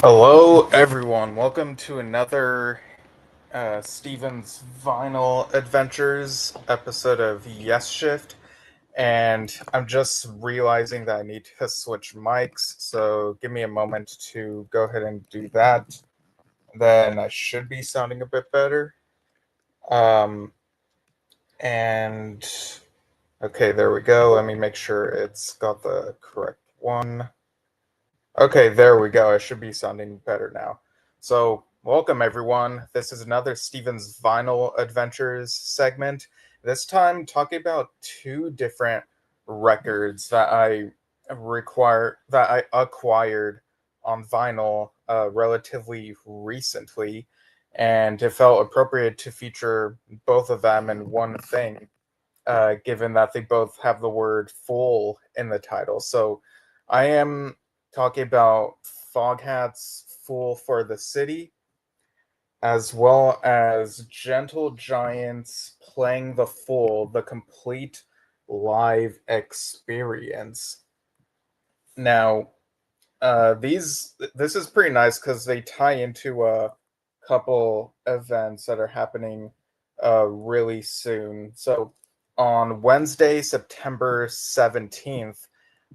Hello, everyone. Welcome to another Steven's Vinyl Adventures episode of Yesshift. And I'm just realizing that I need to switch mics, so give me a moment to go ahead and do that. Then I should be sounding a bit better. Um, and okay, there we go. Let me make sure it's got the correct one. Okay, there we go. I should be sounding better now. So, welcome everyone. This is another Steven's Vinyl Adventures segment. This time, talking about two different records that I acquired on vinyl relatively recently, and it felt appropriate to feature both of them in one thing, given that they both have the word "full" in the title. So, I am talking about Foghat's Fool for the City, as well as Gentle Giants Playing the Fool, the complete live experience. Now, this is pretty nice because they tie into a couple events that are happening really soon. So on Wednesday, September 17th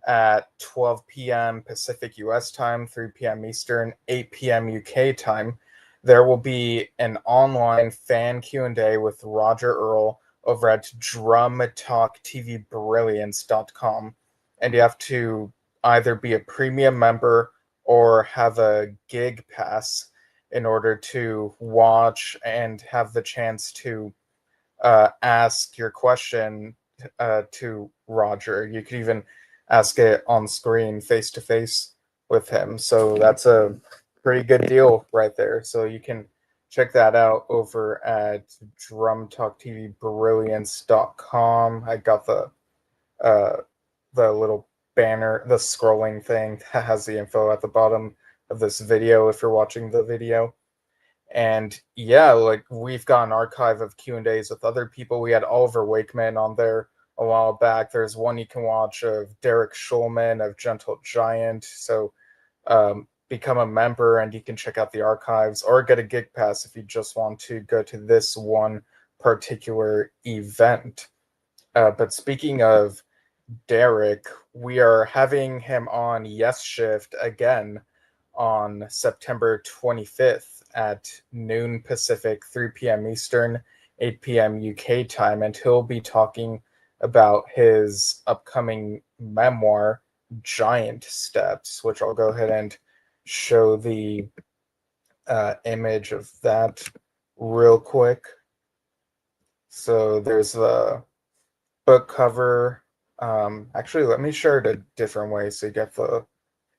at 12 p.m. Pacific US time, 3 p.m. Eastern, 8 p.m. UK time, there will be an online fan Q&A with Roger Earl over at drumtalktvbrilliance.com. And you have to either be a premium member or have a gig pass in order to watch and have the chance to ask your question to Roger. You could even ask it on screen face to face with him. So that's a pretty good deal right there. So you can check that out over at drumtalktvbrilliance.com. I got uh, the little banner, the scrolling thing that has the info at the bottom of this video if you're watching the video. And yeah, like we've got an archive of Q&As with other people. We had Oliver Wakeman on there a while back. There's one you can watch of Derek Schulman of Gentle Giant. So become a member and you can check out the archives or get a gig pass if you just want to go to this one particular event. But speaking of Derek, we are having him on Yesshift again on September 25th at noon Pacific, 3 p.m. Eastern, 8 p.m. UK time, and he'll be talking about his upcoming memoir, Giant Steps, which I'll go ahead and show the image of that real quick. So there's the book cover. Actually, let me share it a different way so you get the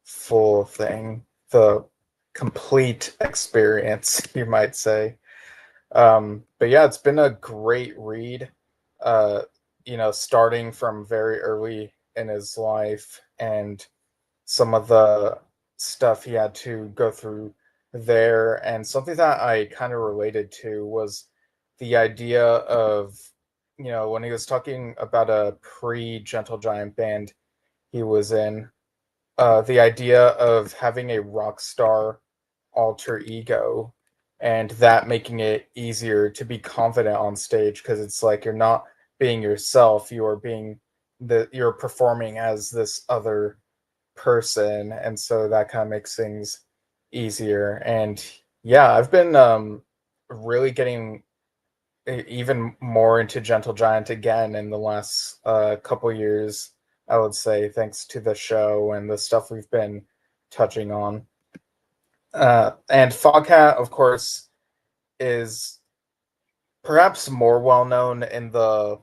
full thing, the complete experience, you might say. But yeah, it's been a great read. Uh, starting from very early in his life and some of the stuff he had to go through there. And something that I kind of related to was the idea of, when he was talking about a pre Gentle Giant band he was in, the idea of having a rock star alter ego and that making it easier to be confident on stage because it's like you're not being yourself, you're performing as this other person, and so that kind of makes things easier. And yeah, I've been really getting even more into Gentle Giant again in the last couple years, I would say, thanks to the show and the stuff we've been touching on. And Foghat, of course, is perhaps more well known in the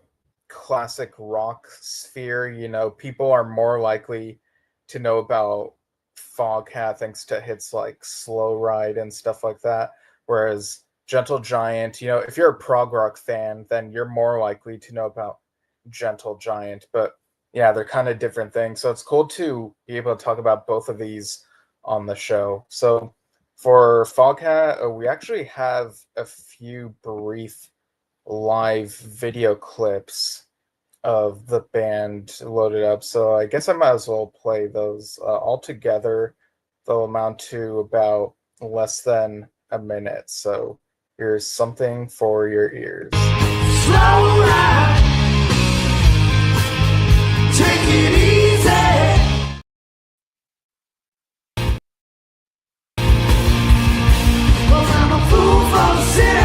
classic rock sphere. People are more likely to know about Foghat thanks to hits like Slow Ride and stuff like that. Whereas Gentle Giant, if you're a prog rock fan, then you're more likely to know about Gentle Giant. But yeah, they're kind of different things. So it's cool to be able to talk about both of these on the show. So for Foghat, we actually have a few brief live video clips of the band loaded up. So I guess I might as well play those all together they'll amount to about less than a minute. So here's something for your ears. Slow ride, take it easy. Well, I'm a fool for the city.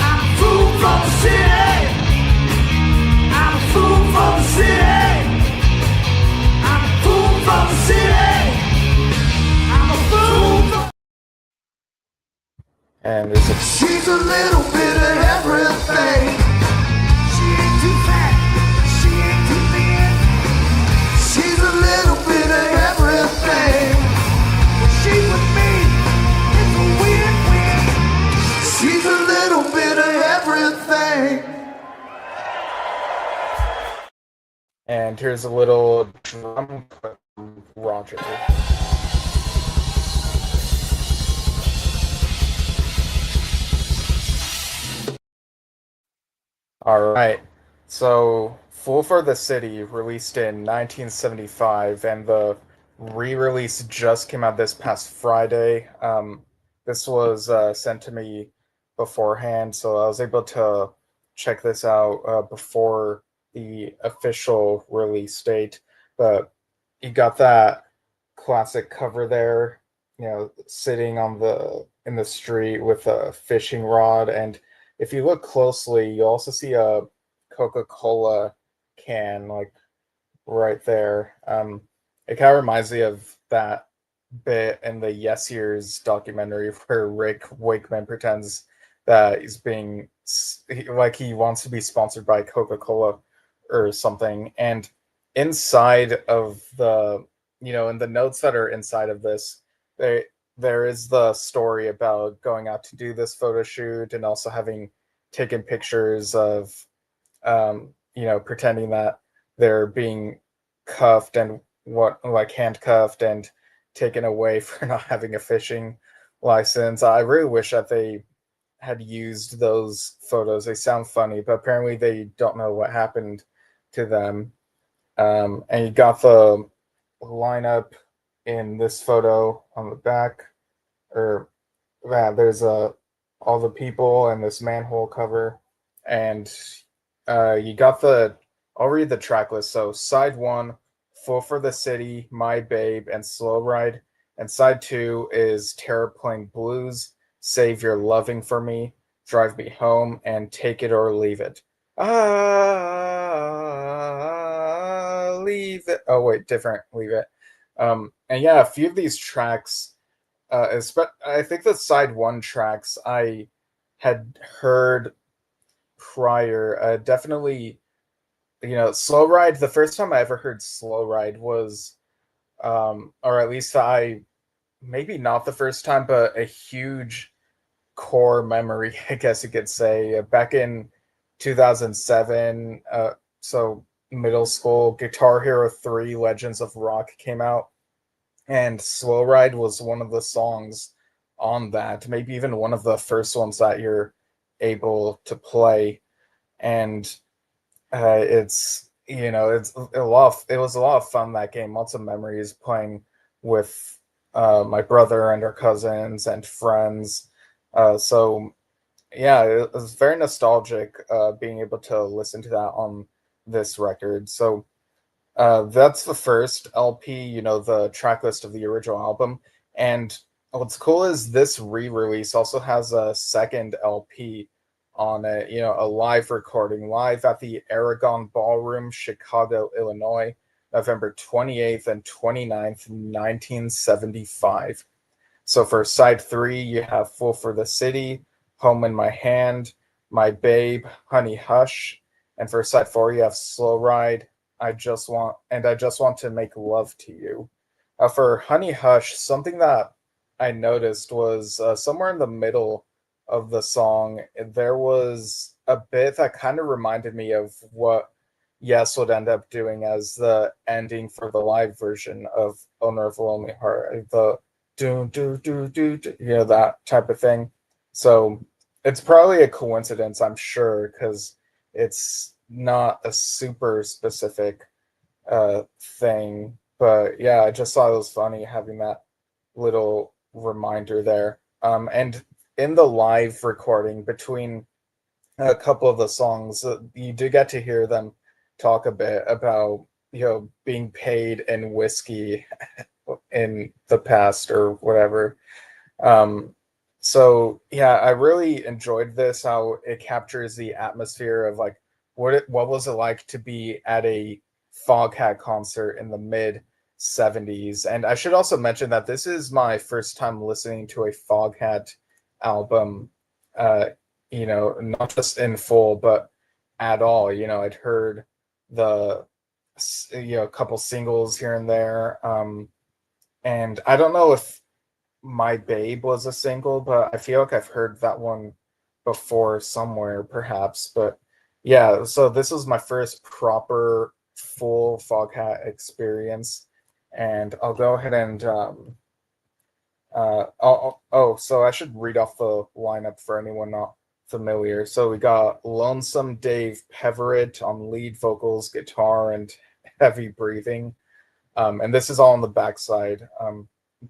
I'm a fool for the city. I'm a fool for the city. I'm a fool for the city. I'm a fool for. And there's a She's a little bit of everything. She ain't too fat, she ain't too thin. She's a little bit of everything. When she's with me, it's a win-win. She's a little bit of everything. and here's a little drum clip from Roger. All right. So, Fool for the City released in 1975, and the re-release just came out this past Friday. This was sent to me beforehand, so I was able to check this out before the official release date. But you got that classic cover there, sitting on the in the street with a fishing rod, and if you look closely, you also see a Coca-Cola can like right there. It kind of reminds me of that bit in the Yes Years documentary where Rick Wakeman pretends that like he wants to be sponsored by Coca-Cola or something. And inside of in the notes that are inside of this, they there is the story about going out to do this photo shoot and also having taken pictures of pretending that they're being cuffed and what like handcuffed and taken away for not having a fishing license. I really wish that they had used those photos. They sound funny, but apparently they don't know what happened to them. And you got the lineup in this photo on the back, or yeah, there's all the people and this manhole cover, and you got the. I'll read the track list. So side one, Full for the City, My Babe, and Slow Ride, and side two is Terraplane Blues, Save Your Loving for Me, Drive Me Home, and Take It or Leave It. Leave it. Oh wait, different. Leave it. And yeah, a few of these tracks I think the side one tracks I had heard prior. Definitely, Slow Ride. The first time I ever heard Slow Ride was, or at least maybe not the first time, but a huge core memory, I guess you could say. Back in 2007, so middle school, Guitar Hero 3 Legends of Rock came out, and Slow Ride was one of the songs on that, maybe even one of the first ones that you're able to play. And it was a lot of fun, that game. Lots of memories playing with my brother and our cousins and friends. So yeah, it was very nostalgic being able to listen to that on this record. So that's the first LP, the track list of the original album. And what's cool is this re-release also has a second LP on it, a live recording, live at the Aragon Ballroom, Chicago, Illinois, November 28th and 29th, 1975. So for side three, you have Full for the City, Home in My Hand, My Babe, Honey Hush. And for side four, you have Slow Ride, I just want to make love to you. For Honey Hush, something that I noticed was somewhere in the middle of the song, there was a bit that kind of reminded me of what Yes would end up doing as the ending for the live version of Owner of a Lonely Heart. The do, that type of thing. So it's probably a coincidence, I'm sure, because it's not a super specific thing. But yeah, I just thought it was funny having that little reminder there. And in the live recording between a couple of the songs, you do get to hear them talk a bit about, being paid in whiskey in the past or whatever. Um, so yeah, I really enjoyed this. How it captures the atmosphere of like what was it like to be at a Foghat concert in the mid '70s. And I should also mention that this is my first time listening to a Foghat album. Uh, not just in full, but at all. I'd heard the a couple singles here and there. And I don't know if my Babe was a single, but I feel like I've heard that one before somewhere, perhaps. But yeah, so this was my first proper full Foghat experience, and I'll go ahead and so I should read off the lineup for anyone not familiar. So we got Lonesome Dave Peverett on lead vocals, guitar, and heavy breathing. And this is all on the backside,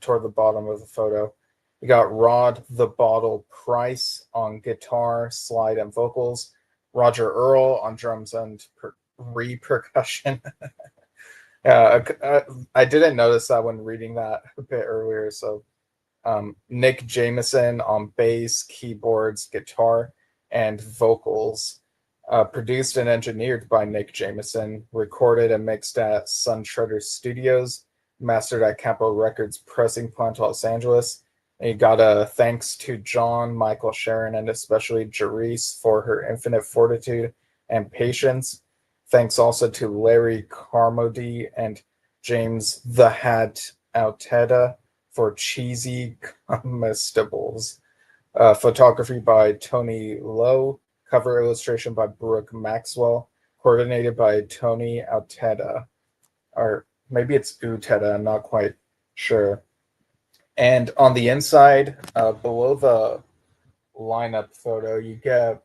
toward the bottom of the photo. We got Rod the Bottle Price on guitar, slide, and vocals. Roger Earl on drums and percussion. I didn't notice that when reading that a bit earlier. So Nick Jameson on bass, keyboards, guitar, and vocals. Produced and engineered by Nick Jameson, recorded and mixed at Sun Shredder Studios, mastered at Capitol Records Pressing Plant, Los Angeles. And you got a thanks to John, Michael, Sharon, and especially Jerice for her infinite fortitude and patience. Thanks also to Larry Carmody and James the Hat Alteta for cheesy comestibles. Photography by Tony Lowe. Cover illustration by Brooke Maxwell. Coordinated by Tony Alteta. Or maybe it's Uteta, I'm not quite sure. And on the inside, below the lineup photo, you get,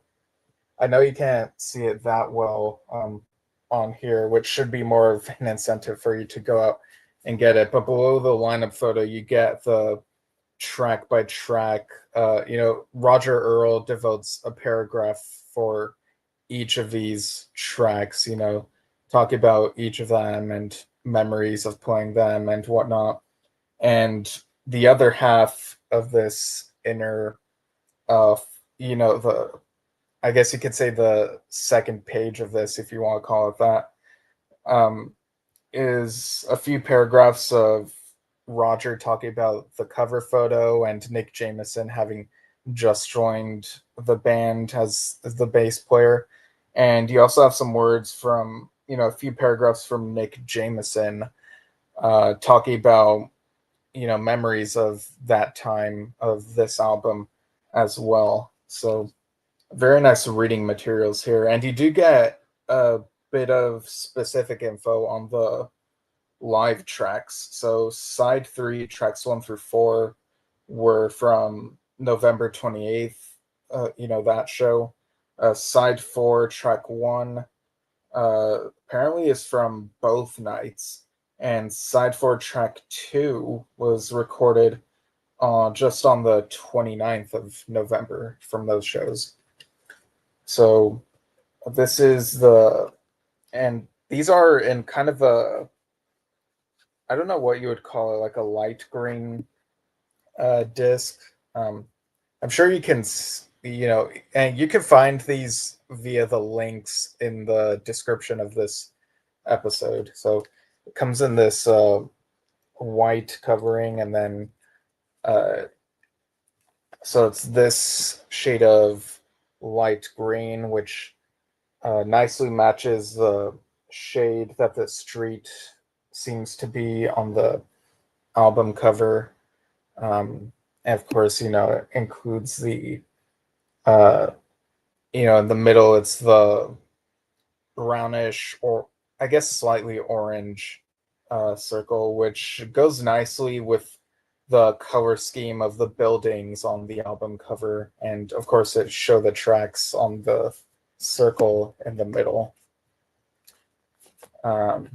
I know you can't see it that well on here, which should be more of an incentive for you to go out and get it. But below the lineup photo, you get the track by track. Roger Earl devotes a paragraph for each of these tracks, talk about each of them and memories of playing them and whatnot. And the other half of this inner, uh, the, I guess you could say the second page of this, if you want to call it that, um, is a few paragraphs of Roger talking about the cover photo and Nick Jameson having just joined the band as the bass player. And you also have some words from, a few paragraphs from Nick Jameson talking about, memories of that time of this album as well. So very nice reading materials here. And you do get a bit of specific info on the live tracks. So side 3, tracks 1 through 4 were from November 28th, that show. Side 4, track 1, apparently is from both nights. And side 4, track 2 was recorded just on the 29th of November from those shows. So this is and these are in kind of I don't know what you would call it, like a light green disc. I'm sure you can, and you can find these via the links in the description of this episode. So it comes in this white covering, and then so it's this shade of light green, which nicely matches the shade that the street seems to be on the album cover. And of course, it includes the, in the middle, it's the brownish or I guess slightly orange circle, which goes nicely with the color scheme of the buildings on the album cover. And of course, it show the tracks on the circle in the middle. Um,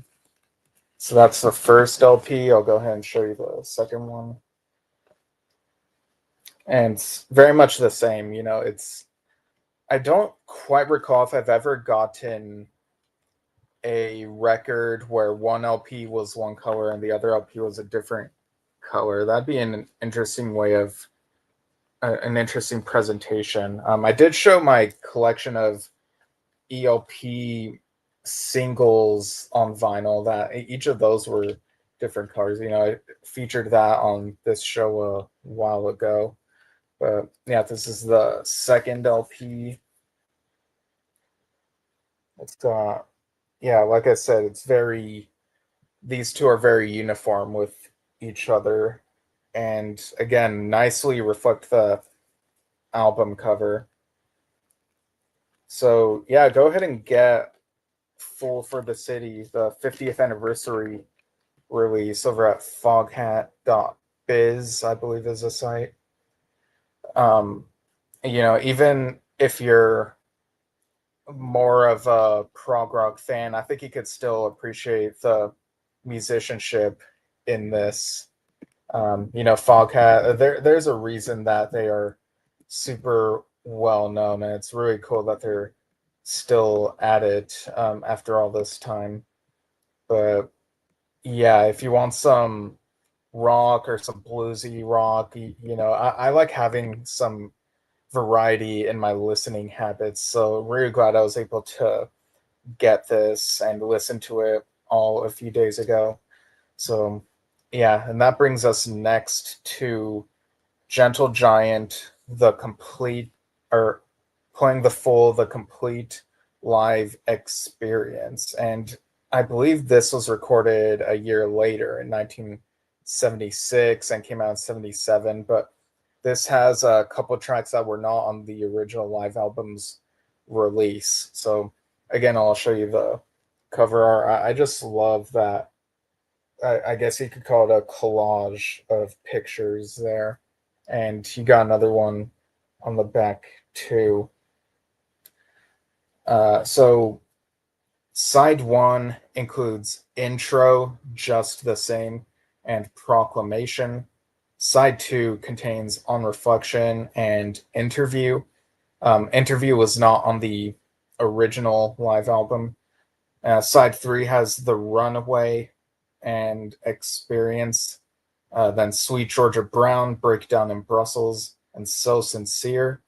So that's the first LP. I'll go ahead and show you the second one. And it's very much the same. I don't quite recall if I've ever gotten a record where one LP was one color and the other LP was a different color. That'd be an interesting way of an interesting presentation. I did show my collection of ELP singles on vinyl. That each of those were different colors. I featured that on this show a while ago. But yeah, this is the second LP. It's yeah, like I said, these two are very uniform with each other, and again, nicely reflect the album cover. So yeah, go ahead and get Fool for the City, the 50th anniversary release over at foghat.biz, I believe is the site. Um, Even if you're more of a prog rock fan, I think you could still appreciate the musicianship in this. Foghat, there's a reason that they are super well known, and it's really cool that they're still at it after all this time. But yeah, if you want some rock or some bluesy rock, I like having some variety in my listening habits. So really glad I was able to get this and listen to it all a few days ago. So yeah, and that brings us next to Gentle Giant, the complete, or playing the complete live experience. And I believe this was recorded a year later in 1976 and came out in 77. But this has a couple of tracks that were not on the original live album's release. So again, I'll show you the cover art. I just love that. I guess you could call it a collage of pictures there. And you got another one on the back too. So side one includes intro, just the same, and proclamation. Side two contains on reflection and interview. Interview was not on the original live album. Side three has the runaway and experience. Then Sweet Georgia Brown, Breakdown in Brussels, and So Sincere.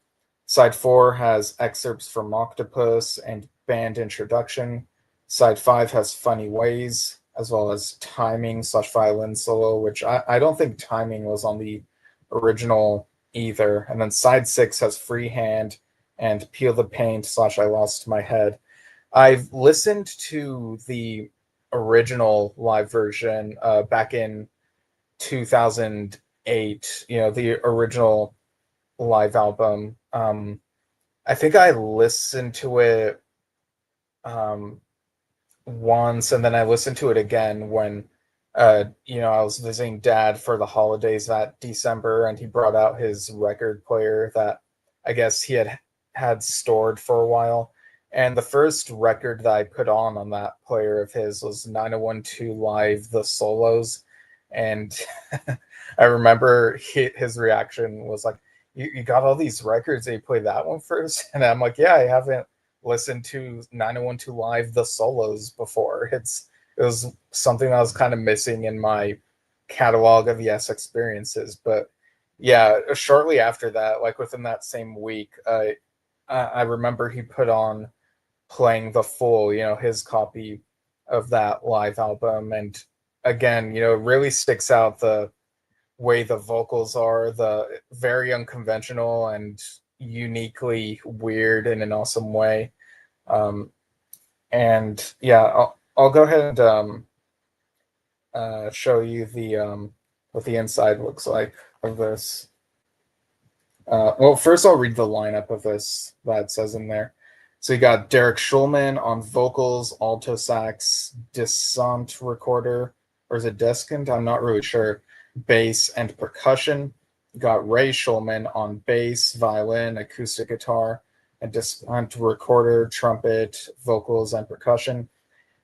Side 4 has excerpts from Octopus and band introduction. Side 5 has Funny Ways, as well as Timing/violin solo, which I don't think Timing was on the original either. And then side 6 has Freehand and Peel the Paint/I Lost My Head. I've listened to the original live version back in 2008, the original live album. I think I listened to it once, and then I listened to it again when I was visiting dad for the holidays that December, and he brought out his record player that I guess he had stored for a while. And the first record that I put on that player of his was 9012 Live, the solos. And I remember his reaction was like, you got all these records and you play that one first? And I'm like, yeah, I haven't listened to 9012 Live, the solos before. It was something that was kind of missing in my catalog of Yes experiences. But yeah, shortly after that, like within that same week, I remember he put on playing the full, his copy of that live album. And again, it really sticks out the way the vocals are, the very unconventional and uniquely weird in an awesome way. And yeah, I'll go ahead and show you the what the inside looks like of this. Well, first I'll read the lineup of this that it says in there. So you got Derek Schulman on vocals, alto sax, descent recorder, or is it descant? I'm not really sure. Bass and percussion. You got Ray Schulman on bass, violin, acoustic guitar, and descent recorder, trumpet, vocals, and percussion.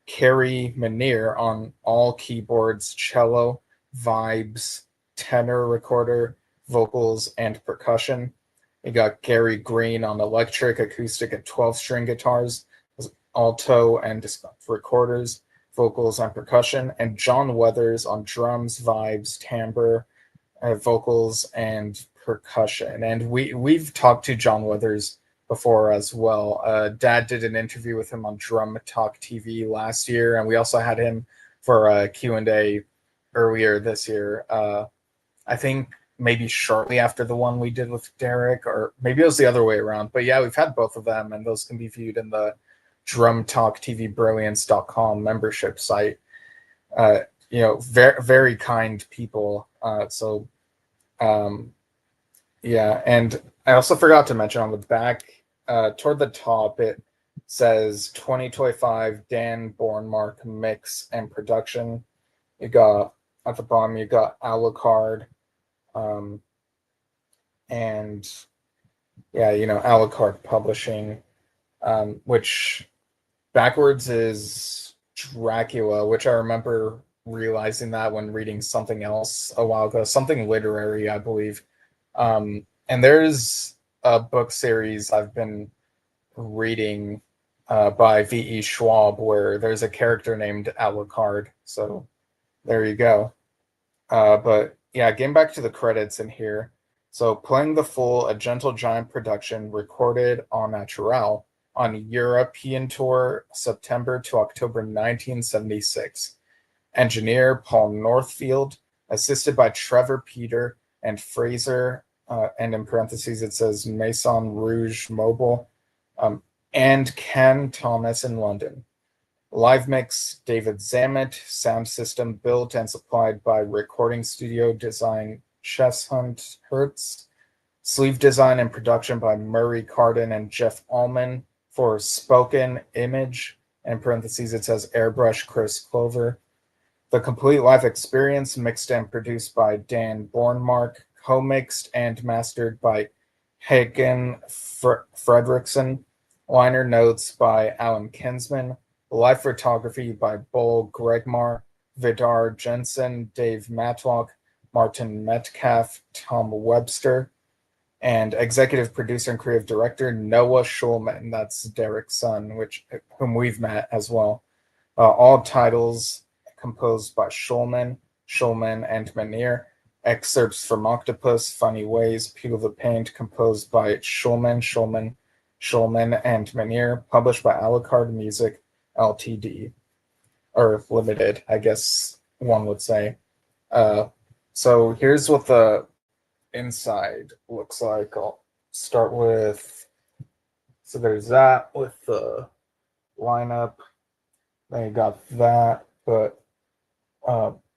Carrie Manier on all keyboards, cello, vibes, tenor recorder, vocals, and percussion. You got Gary Green on electric, acoustic, and 12-string guitars, alto, and recorders, vocals, and percussion. And John Weathers on drums, vibes, timbre, vocals, and percussion. And we've talked to John Weathers before as well. Dad did an interview with him on Drum Talk TV last year, and we also had him for a Q&A earlier this year. I think maybe shortly after the one we did with Derek, or maybe it was the other way around. But yeah, we've had both of them, and those can be viewed in the drumtalktvbrilliance.com membership site. Very, very kind people. Yeah, and I also forgot to mention on the back, toward the top, it says 2025 Dan Bornmark mix and production. You got at the bottom, you got Alucard, and yeah, Alucard Publishing, which backwards is Dracula, which I remember realizing that when reading something else a while ago, something literary, I believe. And there's a book series I've been reading by V.E. Schwab where there's a character named Alucard. So there you go. But yeah, getting back to the credits in here. So playing the full A Gentle Giant production recorded en naturel on European tour September to October 1976. Engineer Paul Northfield, assisted by Trevor Peter and Fraser, and in parentheses it says Maison Rouge Mobile, and Ken Thomas in London. Live mix David Zammit, sound system built and supplied by recording studio design Cheshunt Hertz, sleeve design and production by Murray Carden and Jeff Allman for spoken image, in parentheses it says airbrush Chris Clover. The complete live experience mixed and produced by Dan Bornmark, co-mixed and mastered by Hagen Fredrickson, liner notes by Alan Kinsman, live photography by Bull Gregmar, Vidar Jensen, Dave Matlock, Martin Metcalf, Tom Webster, and executive producer and creative director Noah Schulman. That's Derek's son, whom we've met as well. All titles composed by Schulman, and Manier. Excerpts from Octopus, Funny Ways, Peel the Paint, composed by Schulman, and Manier. Published by Alucard Music Ltd. Or Limited, I guess one would say. So here's what the inside looks like. I'll start with, so there's that with the lineup. Then you got that, but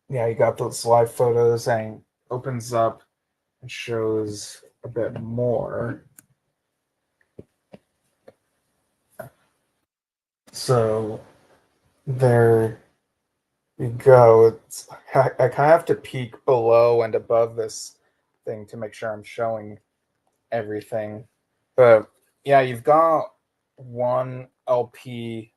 yeah, you got those live photos, and opens up and shows a bit more. So there you go. I kind of have to peek below and above this thing to make sure I'm showing everything. But yeah, you've got one LP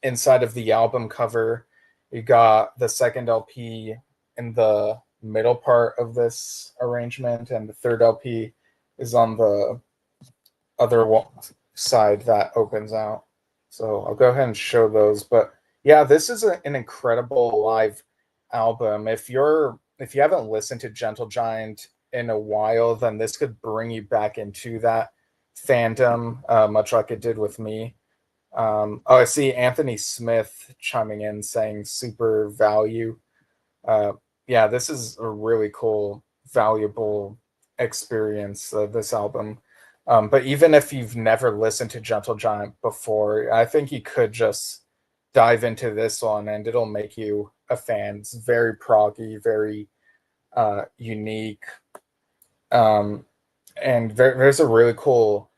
inside of the album cover. You got the second LP in the middle part of this arrangement, and the third LP is on the other side that opens out. So I'll go ahead and show those. But yeah, this is an incredible live album. If you haven't listened to Gentle Giant in a while, then this could bring you back into that fandom, much like it did with me. I see Anthony Smith chiming in saying super value. Yeah, this is a really cool, valuable experience, this album. But even if you've never listened to Gentle Giant before, I think you could just dive into this one and it'll make you a fan. It's very proggy, very unique. And there's a really cool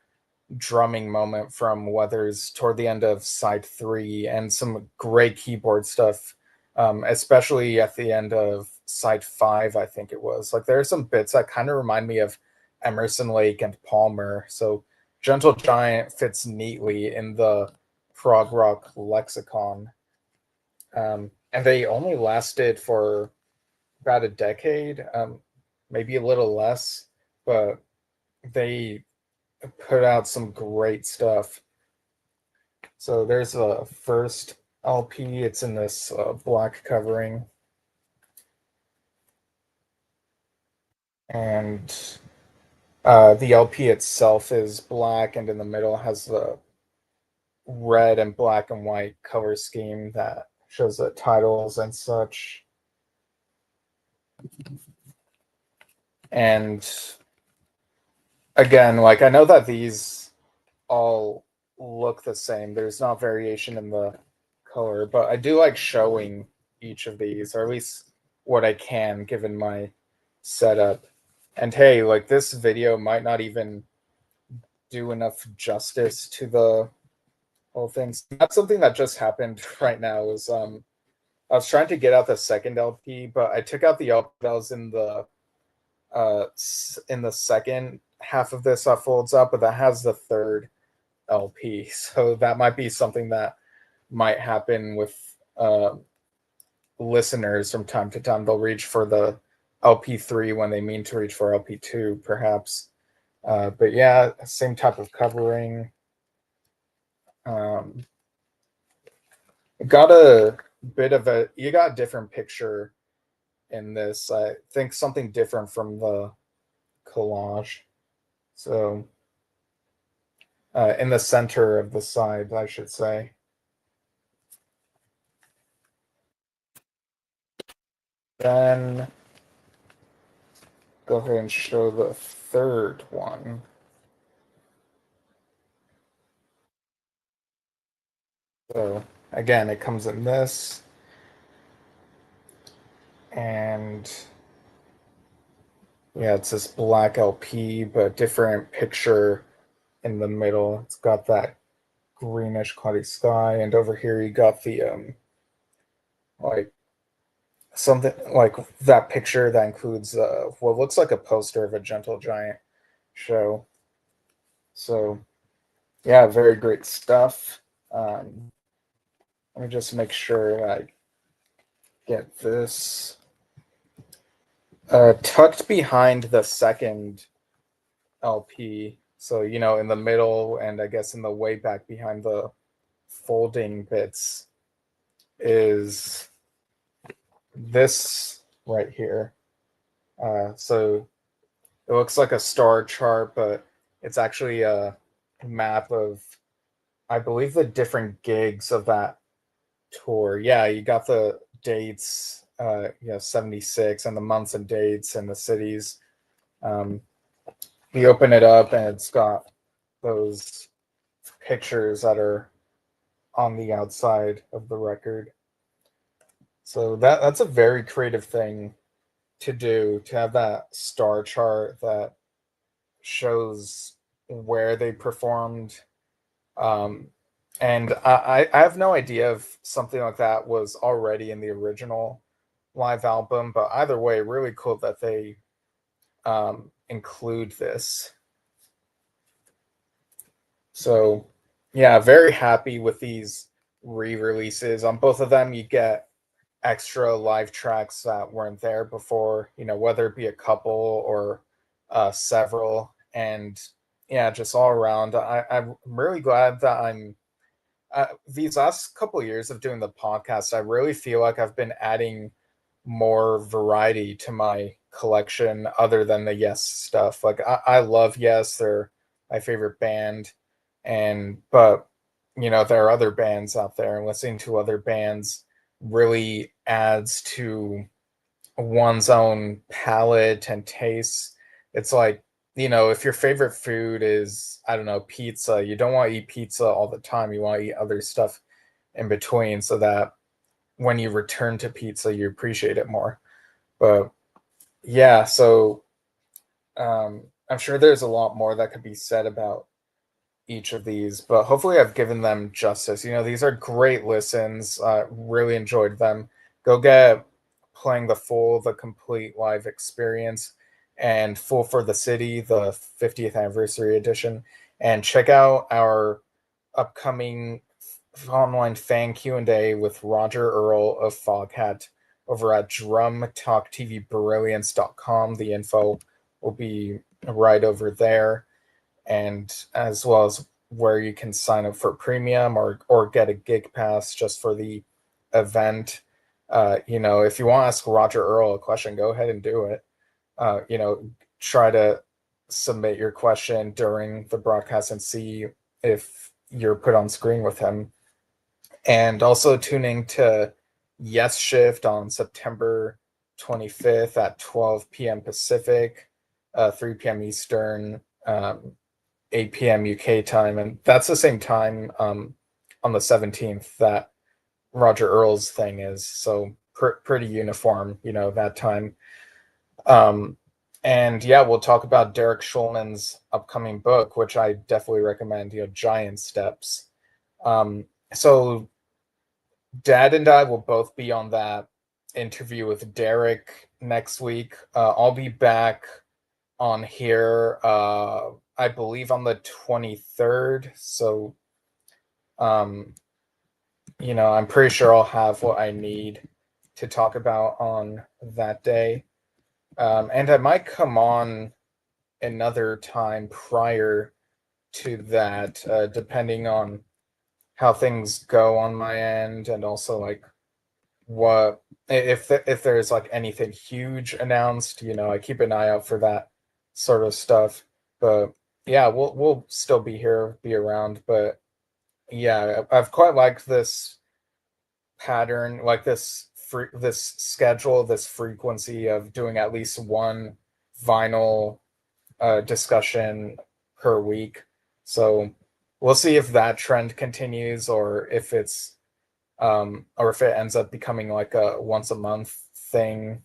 drumming moment from Weathers toward the end of side 3, and some great keyboard stuff, especially at the end of side 5, I think it was. Like, there are some bits that kind of remind me of Emerson, Lake, and Palmer. So Gentle Giant fits neatly in the prog rock lexicon. And they only lasted for about a decade, maybe a little less, but they put out some great stuff. So there's a first LP. It's in this black covering, and the LP itself is black, and in the middle has the red and black and white color scheme that shows the titles and such. And again, like I know that these all look the same. There's not variation in the color, but I do like showing each of these, or at least what I can given my setup. And hey, like this video might not even do enough justice to the whole thing. So that's something that just happened right now is I was trying to get out the second LP, but I took out the LP that was in the second half of this that folds up, but that has the third LP. So that might be something that might happen with listeners from time to time. They'll reach for the LP3 when they mean to reach for LP2, perhaps. But yeah, same type of covering. Um, got a bit of a, you got a different picture in this. I think something different from the collage. So in the center of the side, I should say. Then go ahead and show the third one. So again, it comes in this, and yeah, it's this black LP, but different picture in the middle. It's got that greenish cloudy sky, and over here you got the like something like that picture that includes what looks like a poster of a Gentle Giant show. So yeah, very great stuff. Let me just make sure I get this. Tucked behind the second LP, so you know, in the middle, and I guess in the way back behind the folding bits, is this right here. So it looks like a star chart, but it's actually a map of, I believe, the different gigs of that tour. Yeah, you got the dates, 76, and the months and dates and the cities. Um, you open it up and it's got those pictures that are on the outside of the record. So that's a very creative thing to do, to have that star chart that shows where they performed. Um, and I have no idea if something like that was already in the original live album, but either way, really cool that they include this. So, yeah, very happy with these re-releases. On both of them, you get extra live tracks that weren't there before. You know, whether it be a couple or several, and yeah, just all around. I'm really glad that I'm. These last couple of years of doing the podcast, I really feel like I've been adding more variety to my collection other than the Yes stuff. Like I love Yes, they're my favorite band, and but you know there are other bands out there, and listening to other bands really adds to one's own palate and taste. It's like, you know, if your favorite food is, I don't know, pizza, you don't want to eat pizza all the time. You want to eat other stuff in between so that when you return to pizza, you appreciate it more. But yeah, so I'm sure there's a lot more that could be said about each of these, but hopefully I've given them justice. You know, these are great listens. Really enjoyed them. Go get playing the complete live experience, and Full for the City, the 50th anniversary edition, and check out our upcoming online fan Q&A with Roger Earl of Foghat over at drumtalktvbrilliance.com. The info will be right over there, and as well as where you can sign up for premium or get a gig pass just for the event. If you want to ask Roger Earl a question, go ahead and do it. Try to submit your question during the broadcast and see if you're put on screen with him. And also tuning to Yesshift on September 25th at 12 p.m. Pacific, 3 p.m. Eastern, 8 p.m. UK time. And that's the same time on the 17th that Roger Earl's thing is. So pretty uniform, that time. And yeah, we'll talk about Derek Schulman's upcoming book, which I definitely recommend, Giant Steps. So Dad and I will both be on that interview with Derek next week. I'll be back on here, I believe, on the 23rd. So, I'm pretty sure I'll have what I need to talk about on that day. And I might come on another time prior to that, depending on how things go on my end, and also like what if there's like anything huge announced. I keep an eye out for that sort of stuff. But yeah, we'll still be here, be around. But yeah, I've quite liked this pattern, like this schedule, this frequency of doing at least one vinyl discussion per week. So we'll see if that trend continues, or if it ends up becoming like a once a month thing,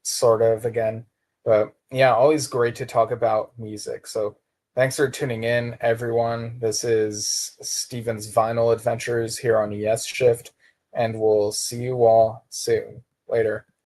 sort of again. But yeah, always great to talk about music. So thanks for tuning in, everyone. This is Steven's Vinyl Adventures here on Yesshift, and we'll see you all soon. Later.